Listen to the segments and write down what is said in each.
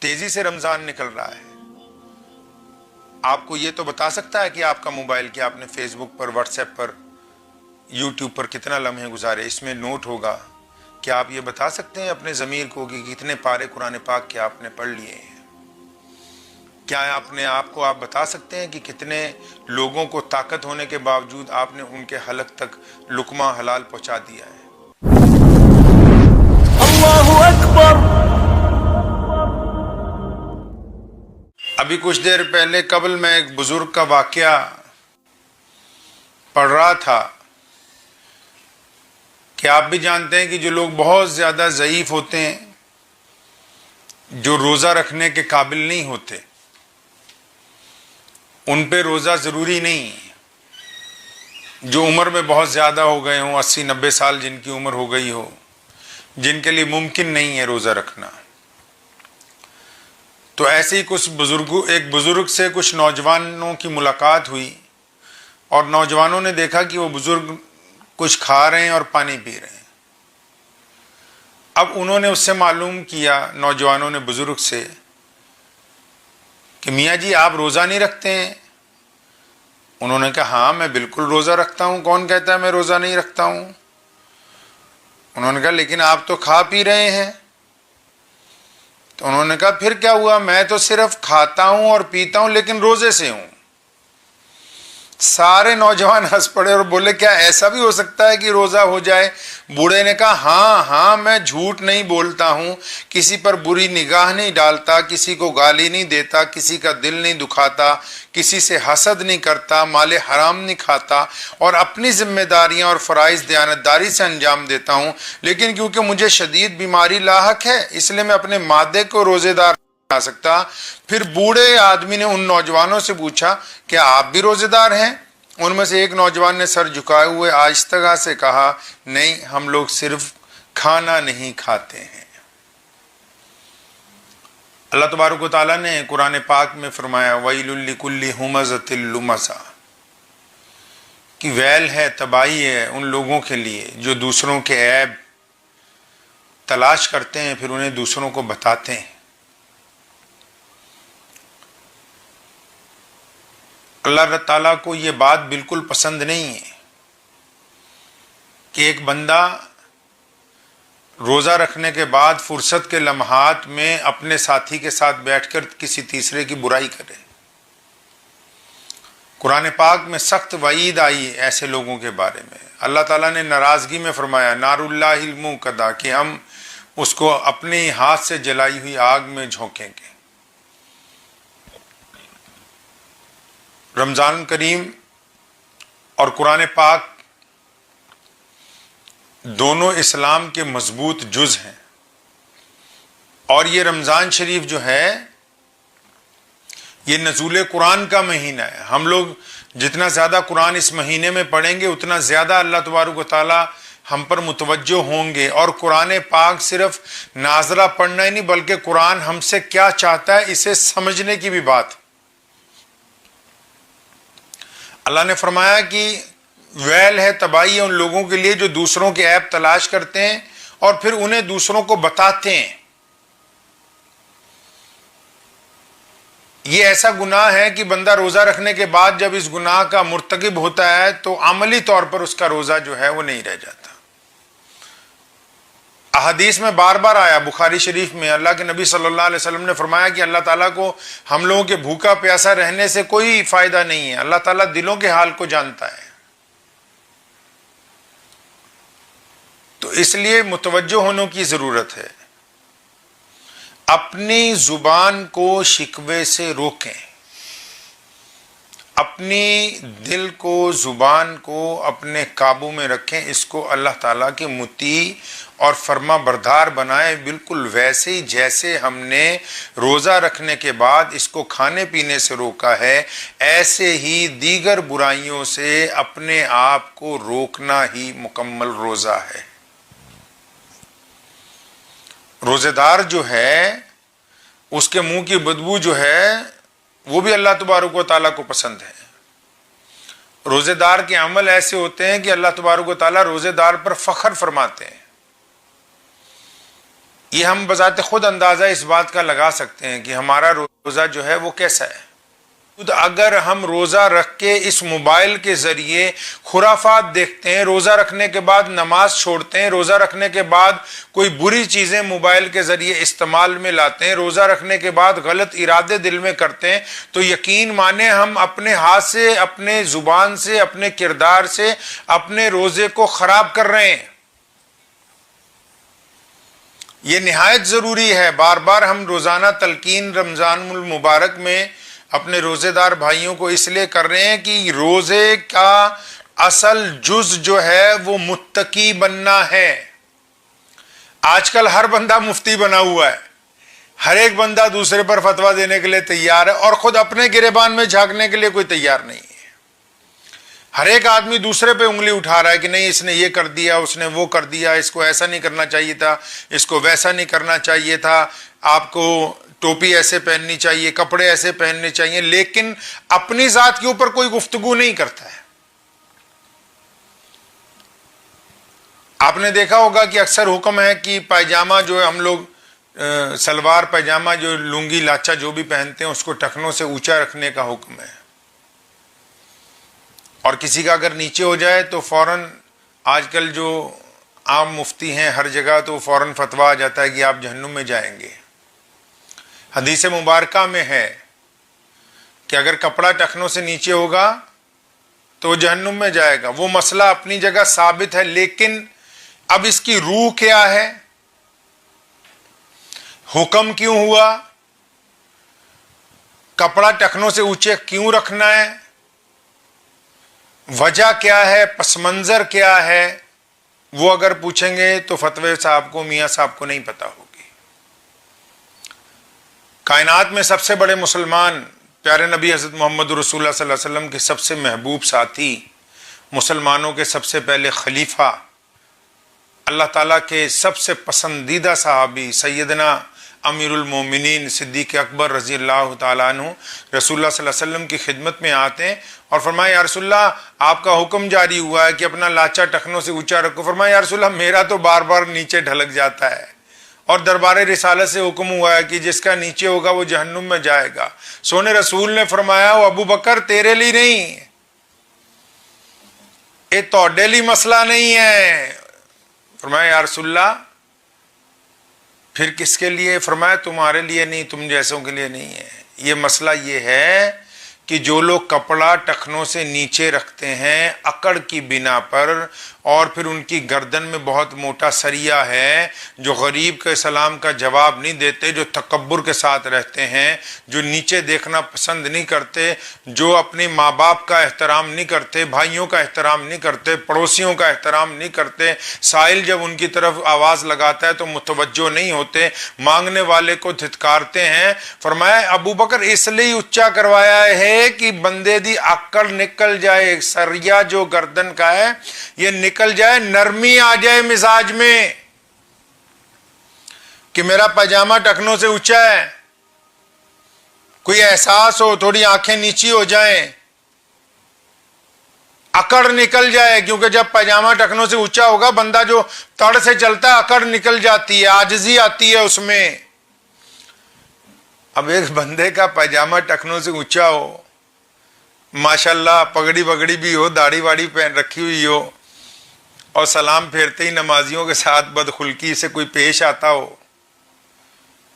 تیزی سے رمضان نکل رہا ہے. آپ کو یہ تو بتا سکتا ہے کہ آپ کا موبائل کہ آپ نے فیس بک پر، واٹس ایپ پر، یوٹیوب پر کتنا لمحے گزارے. اس میں نوٹ ہوگا. کیا آپ یہ بتا سکتے ہیں اپنے ضمیر کو کہ کتنے پارے قرآن پاک کے آپ نے پڑھ لیے ہیں؟ کیا اپنے آپ کو آپ بتا سکتے ہیں کہ کتنے لوگوں کو طاقت ہونے کے باوجود آپ نے ان کے حلق تک لقمہ حلال پہنچا دیا ہے؟ اللہ اکبر. ابھی کچھ دیر پہلے قبل میں ایک بزرگ کا واقعہ پڑھ رہا تھا کہ آپ بھی جانتے ہیں کہ جو لوگ بہت زیادہ ضعیف ہوتے ہیں، جو روزہ رکھنے کے قابل نہیں ہوتے، ان پہ روزہ ضروری نہیں. جو عمر میں بہت زیادہ ہو گئے ہوں، 80-90 سال جن کی عمر ہو گئی ہو، جن کے لیے ممکن نہیں ہے روزہ رکھنا، تو ایسے ہی ایک بزرگ سے کچھ نوجوانوں کی ملاقات ہوئی اور نوجوانوں نے دیکھا کہ وہ بزرگ کچھ کھا رہے ہیں اور پانی پی رہے ہیں. اب انہوں نے اس سے معلوم کیا، نوجوانوں نے بزرگ سے، کہ میاں جی آپ روزہ نہیں رکھتے ہیں؟ انہوں نے کہا ہاں میں بالکل روزہ رکھتا ہوں، کون کہتا ہے میں روزہ نہیں رکھتا ہوں؟ انہوں نے کہا لیکن آپ تو کھا پی رہے ہیں. تو انہوں نے کہا پھر کیا ہوا، میں تو صرف کھاتا ہوں اور پیتا ہوں لیکن روزے سے ہوں. سارے نوجوان ہنس پڑے اور بولے کیا ایسا بھی ہو سکتا ہے کہ روزہ ہو جائے؟ بوڑھے نے کہا ہاں میں جھوٹ نہیں بولتا ہوں، کسی پر بری نگاہ نہیں ڈالتا، کسی کو گالی نہیں دیتا، کسی کا دل نہیں دکھاتا، کسی سے حسد نہیں کرتا، مال حرام نہیں کھاتا، اور اپنی ذمہ داریاں اور فرائض دیانتداری سے انجام دیتا ہوں. لیکن کیونکہ مجھے شدید بیماری لاحق ہے اس لیے میں اپنے مادے کو روزے دار نہیں بنا سکتا. پھر بوڑھے آدمی نے ان نوجوانوں سے پوچھا کیا آپ بھی روزے دار ہیں؟ ان میں سے ایک نوجوان نے سر جھکائے ہوئے آہستگی سے کہا نہیں، ہم لوگ صرف کھانا نہیں کھاتے ہیں. اللہ تبارک و تعالیٰ نے قرآن پاک میں فرمایا وَيْلٌ لِكُلِّ هُمَزَةٍ لُمَزَةٍ، کہ ویل ہے، تباہی ہے ان لوگوں کے لیے جو دوسروں کے عیب تلاش کرتے ہیں پھر انہیں دوسروں کو بتاتے ہیں. اللہ تعالیٰ کو یہ بات بالکل پسند نہیں ہے کہ ایک بندہ روزہ رکھنے کے بعد فرصت کے لمحات میں اپنے ساتھی کے ساتھ بیٹھ کر کسی تیسرے کی برائی کرے. قرآن پاک میں سخت وعید آئی ایسے لوگوں کے بارے میں. اللہ تعالیٰ نے ناراضگی میں فرمایا نار اللہ الموقدہ، کہ ہم اس کو اپنے ہاتھ سے جلائی ہوئی آگ میں جھونکیں گے. رمضان کریم اور قرآن پاک دونوں اسلام کے مضبوط جز ہیں، اور یہ رمضان شریف جو ہے یہ نزول قرآن کا مہینہ ہے. ہم لوگ جتنا زیادہ قرآن اس مہینے میں پڑھیں گے اتنا زیادہ اللہ تبارک و تعالیٰ ہم پر متوجہ ہوں گے. اور قرآن پاک صرف نازلہ پڑھنا ہی نہیں بلکہ قرآن ہم سے کیا چاہتا ہے اسے سمجھنے کی بھی بات. اللہ نے فرمایا کہ ویل ہے، تباہی ہے ان لوگوں کے لیے جو دوسروں کے عیب تلاش کرتے ہیں اور پھر انہیں دوسروں کو بتاتے ہیں. یہ ایسا گناہ ہے کہ بندہ روزہ رکھنے کے بعد جب اس گناہ کا مرتکب ہوتا ہے تو عملی طور پر اس کا روزہ جو ہے وہ نہیں رہ جاتا. احادیث میں بار بار آیا، بخاری شریف میں اللہ کے نبی صلی اللہ علیہ وسلم نے فرمایا کہ اللہ تعالیٰ کو ہم لوگوں کے بھوکا پیاسا رہنے سے کوئی فائدہ نہیں ہے، اللہ تعالیٰ دلوں کے حال کو جانتا ہے. تو اس لیے متوجہ ہونے کی ضرورت ہے. اپنی زبان کو شکوے سے روکیں، اپنی دل کو، زبان کو اپنے قابو میں رکھیں. اس کو اللہ تعالیٰ کے مطیع اور فرما بردار بنائیں، بالکل ویسے ہی جیسے ہم نے روزہ رکھنے کے بعد اس کو کھانے پینے سے روکا ہے، ایسے ہی دیگر برائیوں سے اپنے آپ کو روکنا ہی مکمل روزہ ہے. روزے دار جو ہے اس کے منہ کی بدبو جو ہے وہ بھی اللہ تبارک و تعالیٰ کو پسند ہے. روزے دار کے عمل ایسے ہوتے ہیں کہ اللہ تبارک و تعالیٰ روزے دار پر فخر فرماتے ہیں. یہ ہم بذات خود اندازہ اس بات کا لگا سکتے ہیں کہ ہمارا روزہ جو ہے وہ کیسا ہے. اگر ہم روزہ رکھ کے اس موبائل کے ذریعے خرافات دیکھتے ہیں، روزہ رکھنے کے بعد نماز چھوڑتے ہیں، روزہ رکھنے کے بعد کوئی بری چیزیں موبائل کے ذریعے استعمال میں لاتے ہیں، روزہ رکھنے کے بعد غلط ارادے دل میں کرتے ہیں، تو یقین مانیں ہم اپنے ہاتھ سے، اپنے زبان سے، اپنے کردار سے اپنے روزے کو خراب کر رہے ہیں. یہ نہایت ضروری ہے. بار بار ہم روزانہ تلقین رمضان المبارک میں اپنے روزے دار بھائیوں کو اس لیے کر رہے ہیں کہ روزے کا اصل جز جو ہے وہ متقی بننا ہے. آج کل ہر بندہ مفتی بنا ہوا ہے، ہر ایک بندہ دوسرے پر فتویٰ دینے کے لیے تیار ہے، اور خود اپنے گریبان میں جھانکنے کے لیے کوئی تیار نہیں ہے. ہر ایک آدمی دوسرے پہ انگلی اٹھا رہا ہے کہ نہیں اس نے یہ کر دیا، اس نے وہ کر دیا، اس کو ایسا نہیں کرنا چاہیے تھا، اس کو ویسا نہیں کرنا چاہیے تھا، آپ کو ٹوپی ایسے پہننی چاہیے، کپڑے ایسے پہننے چاہیے، لیکن اپنی ذات کے اوپر کوئی گفتگو نہیں کرتا ہے. آپ نے دیکھا ہوگا کہ اکثر حکم ہے کہ پائجامہ جو ہم لوگ سلوار پائجامہ جو لنگی لاچا جو بھی پہنتے ہیں اس کو ٹخنوں سے اونچا رکھنے کا حکم ہے، اور کسی کا اگر نیچے ہو جائے تو فوراً آج کل جو عام مفتی ہیں ہر جگہ تو فوراً فتویٰ آ جاتا ہے کہ آپ جہنم میں جائیں گے. حدیث مبارکہ میں ہے کہ اگر کپڑا ٹخنوں سے نیچے ہوگا تو وہ جہنم میں جائے گا. وہ مسئلہ اپنی جگہ ثابت ہے، لیکن اب اس کی روح کیا ہے، حکم کیوں ہوا، کپڑا ٹخنوں سے اونچے کیوں رکھنا ہے، وجہ کیا ہے، پس منظر کیا ہے، وہ اگر پوچھیں گے تو فتوی صاحب کو، میاں صاحب کو نہیں پتا ہوگی. کائنات میں سب سے بڑے مسلمان پیارے نبی حضرت محمد رسول اللہ صلی اللہ علیہ وسلم کے سب سے محبوب ساتھی، مسلمانوں کے سب سے پہلے خلیفہ، اللہ تعالیٰ کے سب سے پسندیدہ صحابی سیدنا امیر المومنین صدیق اکبر رضی اللہ تعالیٰ عنہ رسول اللہ صلی اللہ علیہ وسلم کی خدمت میں آتے ہیں اور فرمایا یا رسول اللہ آپ کا حکم جاری ہوا ہے کہ اپنا لاچا ٹخنوں سے اونچا رکھو. فرمایا یا رسول اللہ میرا تو بار بار نیچے ڈھلک جاتا ہے، اور دربار رسالت سے حکم ہوا ہے کہ جس کا نیچے ہوگا وہ جہنم میں جائے گا. سونے رسول نے فرمایا وہ ابو بکر تیرے لیے نہیں، یہ توڑے لی مسئلہ نہیں ہے. فرمایا یا رسول اللہ پھر کس کے لیے؟ فرمایا تمہارے لیے نہیں، تم جیسوں کے لیے نہیں ہے. یہ مسئلہ یہ ہے کہ جو لوگ کپڑا ٹخنوں سے نیچے رکھتے ہیں اکڑ کی بنا پر، اور پھر ان کی گردن میں بہت موٹا سریا ہے، جو غریب کے سلام کا جواب نہیں دیتے، جو تکبر کے ساتھ رہتے ہیں، جو نیچے دیکھنا پسند نہیں کرتے، جو اپنے ماں باپ کا احترام نہیں کرتے، بھائیوں کا احترام نہیں کرتے، پڑوسیوں کا احترام نہیں کرتے، سائل جب ان کی طرف آواز لگاتا ہے تو متوجہ نہیں ہوتے، مانگنے والے کو دھتکارتے ہیں. فرمایا ابو بکر اس لیے اونچا کروایا ہے کہ بندے دی اکڑ نکل جائے، سریا جو گردن کا ہے یہ نکل جائے، نرمی آ جائے مزاج میں کہ میرا پاجامہ ٹخنوں سے اونچا ہے، کوئی احساس ہو، تھوڑی آنکھیں نیچی ہو جائیں، اکڑ نکل جائے. کیونکہ جب پاجامہ ٹخنوں سے اونچا ہوگا بندہ جو تڑ سے چلتا ہے اکڑ نکل جاتی ہے، عاجزی آتی ہے اس میں. اب ایک بندے کا پاجامہ ٹخنوں سے اونچا ہو، ماشاءاللہ پگڑی بگڑی بھی ہو، داڑھی واڑی پہن رکھی ہوئی ہو، اور سلام پھیرتے ہی نمازیوں کے ساتھ بدخلقی سے کوئی پیش آتا ہو،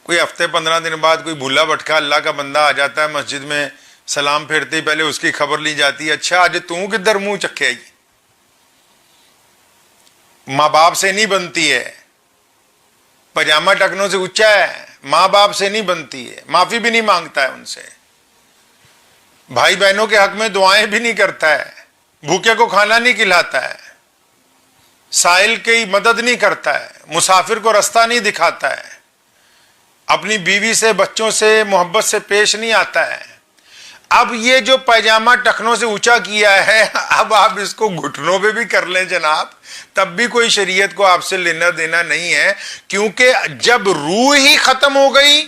کوئی ہفتے 15 دن بعد کوئی بھولا بٹکا اللہ کا بندہ آ جاتا ہے مسجد میں، سلام پھیرتے ہی پہلے اس کی خبر لی جاتی ہے، اچھا آج تو کدھر منہ چکے آئی. ماں باپ سے نہیں بنتی ہے، پاجامہ ٹخنوں سے اونچا ہے، ماں باپ سے نہیں بنتی ہے، معافی بھی نہیں مانگتا ہے ان سے، بھائی بہنوں کے حق میں دعائیں بھی نہیں کرتا ہے، بھوکے کو کھانا نہیں کھلاتا ہے، سائل کی مدد نہیں کرتا ہے، مسافر کو رستہ نہیں دکھاتا ہے، اپنی بیوی سے بچوں سے محبت سے پیش نہیں آتا ہے. اب یہ جو پاجامہ ٹخنوں سے اونچا کیا ہے اب آپ اس کو گھٹنوں پہ بھی کر لیں جناب تب بھی کوئی شریعت کو آپ سے لینا دینا نہیں ہے. کیونکہ جب روح ہی ختم ہو گئی،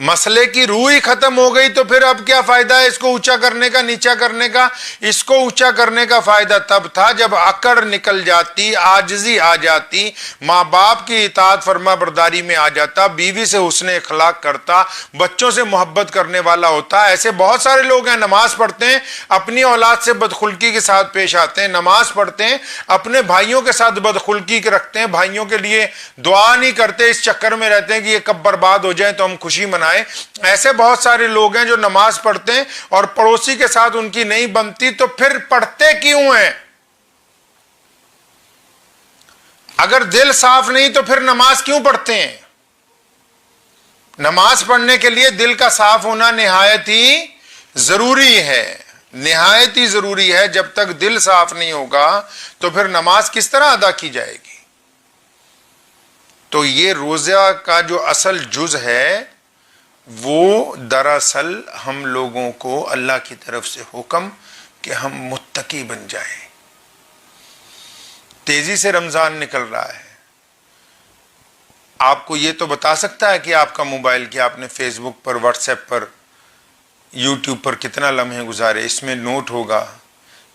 مسئلے کی روح ہی ختم ہو گئی تو پھر اب کیا فائدہ ہے اس کو اونچا کرنے کا نیچا کرنے کا؟ اس کو اونچا کرنے کا فائدہ تب تھا جب اکڑ نکل جاتی، عاجزی آ جاتی، ماں باپ کی اطاعت فرما برداری میں آ جاتا، بیوی سے حسن اخلاق کرتا، بچوں سے محبت کرنے والا ہوتا۔ ایسے بہت سارے لوگ ہیں نماز پڑھتے ہیں اپنی اولاد سے بدخلقی کے ساتھ پیش آتے ہیں، نماز پڑھتے ہیں اپنے بھائیوں کے ساتھ بدخلقی رکھتے ہیں، بھائیوں کے لیے دعا نہیں کرتے، اس چکر میں رہتے ہیں کہ یہ کب برباد ہو جائیں تو ہم خوشی منائیں۔ ایسے بہت سارے لوگ ہیں جو نماز پڑھتے ہیں اور پڑوسی کے ساتھ ان کی نہیں بنتی، تو پھر پڑھتے کیوں ہیں؟ اگر دل صاف نہیں تو پھر نماز کیوں پڑھتے ہیں؟ نماز پڑھنے کے لیے دل کا صاف ہونا نہایت ہی ضروری ہے، نہایت ہی ضروری ہے۔ جب تک دل صاف نہیں ہوگا تو پھر نماز کس طرح ادا کی جائے گی؟ تو یہ روزہ کا جو اصل جز ہے وہ دراصل ہم لوگوں کو اللہ کی طرف سے حکم کہ ہم متقی بن جائیں۔ تیزی سے رمضان نکل رہا ہے، آپ کو یہ تو بتا سکتا ہے کہ آپ کا موبائل کہ آپ نے فیس بک پر، واٹس ایپ پر، یوٹیوب پر کتنا لمحے گزارے، اس میں نوٹ ہوگا۔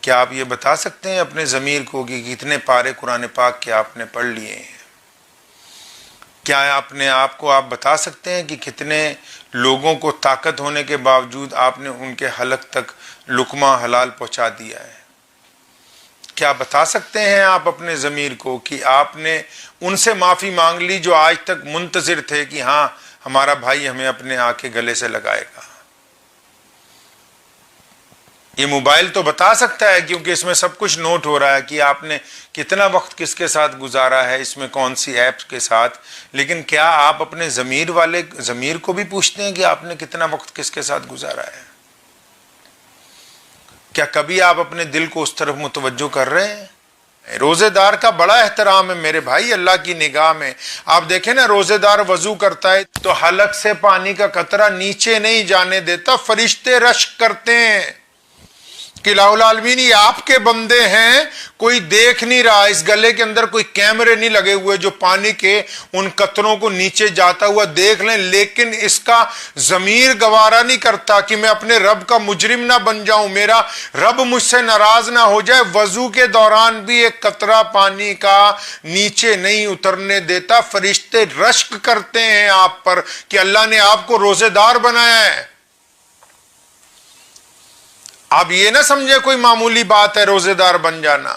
کیا آپ یہ بتا سکتے ہیں اپنے ضمیر کو کہ کتنے پارے قرآن پاک کے آپ نے پڑھ لیے ہیں؟ کیا اپنے آپ کو آپ بتا سکتے ہیں کہ کتنے لوگوں کو طاقت ہونے کے باوجود آپ نے ان کے حلق تک لقمہ حلال پہنچا دیا ہے؟ کیا بتا سکتے ہیں آپ اپنے ضمیر کو کہ آپ نے ان سے معافی مانگ لی جو آج تک منتظر تھے کہ ہاں ہمارا بھائی ہمیں اپنے آ کے گلے سے لگائے گا؟ یہ موبائل تو بتا سکتا ہے کیونکہ اس میں سب کچھ نوٹ ہو رہا ہے کہ آپ نے کتنا وقت کس کے ساتھ گزارا ہے، اس میں کون سی ایپس کے ساتھ، لیکن کیا آپ اپنے ضمیر کو بھی پوچھتے ہیں کہ آپ نے کتنا وقت کس کے ساتھ گزارا ہے؟ کیا کبھی آپ اپنے دل کو اس طرف متوجہ کر رہے ہیں؟ روزے دار کا بڑا احترام ہے میرے بھائی اللہ کی نگاہ میں۔ آپ دیکھیں نا، روزے دار وضو کرتا ہے تو حلق سے پانی کا قطرہ نیچے نہیں جانے دیتا، فرشتے رشک کرتے ہیں کہ الہ العالمین یہ آپ کے بندے ہیں، کوئی دیکھ نہیں رہا، اس گلے کے اندر کوئی کیمرے نہیں لگے ہوئے جو پانی کے ان قطروں کو نیچے جاتا ہوا دیکھ لیں، لیکن اس کا ضمیر گوارا نہیں کرتا کہ میں اپنے رب کا مجرم نہ بن جاؤں، میرا رب مجھ سے ناراض نہ ہو جائے۔ وضو کے دوران بھی ایک قطرہ پانی کا نیچے نہیں اترنے دیتا، فرشتے رشک کرتے ہیں آپ پر کہ اللہ نے آپ کو روزے دار بنایا ہے۔ اب یہ نہ سمجھے کوئی معمولی بات ہے روزے دار بن جانا،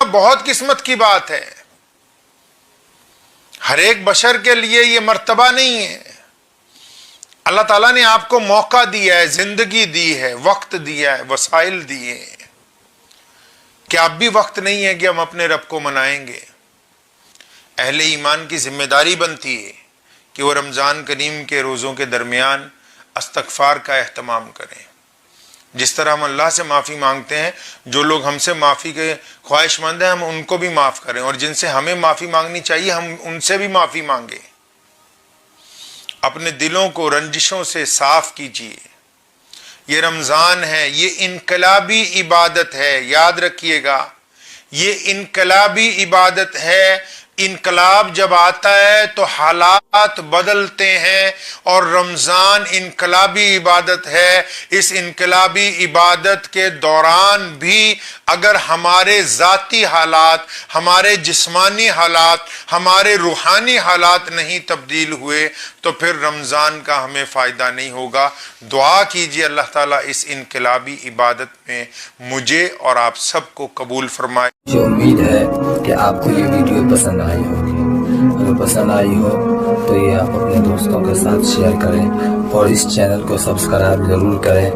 بہت قسمت کی بات ہے، ہر ایک بشر کے لیے یہ مرتبہ نہیں ہے۔ اللہ تعالیٰ نے آپ کو موقع دیا ہے، زندگی دی ہے، وقت دیا ہے، وسائل دیے ہیں، کہ اب بھی وقت نہیں ہے کہ ہم اپنے رب کو منائیں گے؟ اہل ایمان کی ذمہ داری بنتی ہے کہ وہ رمضان کریم کے روزوں کے درمیان استغفار کا اہتمام کریں۔ جس طرح ہم اللہ سے معافی مانگتے ہیں، جو لوگ ہم سے معافی کے خواہش مند ہیں ہم ان کو بھی معاف کریں، اور جن سے ہمیں معافی مانگنی چاہیے ہم ان سے بھی معافی مانگیں۔ اپنے دلوں کو رنجشوں سے صاف کیجیے۔ یہ رمضان ہے، یہ انقلابی عبادت ہے، یاد رکھیے گا، یہ انقلابی عبادت ہے۔ انقلاب جب آتا ہے تو حالات بدلتے ہیں، اور رمضان انقلابی عبادت ہے۔ اس انقلابی عبادت کے دوران بھی اگر ہمارے ذاتی حالات، ہمارے جسمانی حالات، ہمارے روحانی حالات نہیں تبدیل ہوئے تو پھر رمضان کا ہمیں فائدہ نہیں ہوگا۔ دعا کیجیے اللہ تعالیٰ اس انقلابی عبادت میں مجھے اور آپ سب کو قبول فرمائے۔ مجھے امید ہے کہ آپ کو یہ ویڈیو پسند آئی ہوگی۔ اگر پسند آئی ہو تو یہ آپ اپنے دوستوں کے ساتھ شیئر کریں اور اس چینل کو سبسکرائب ضرور کریں۔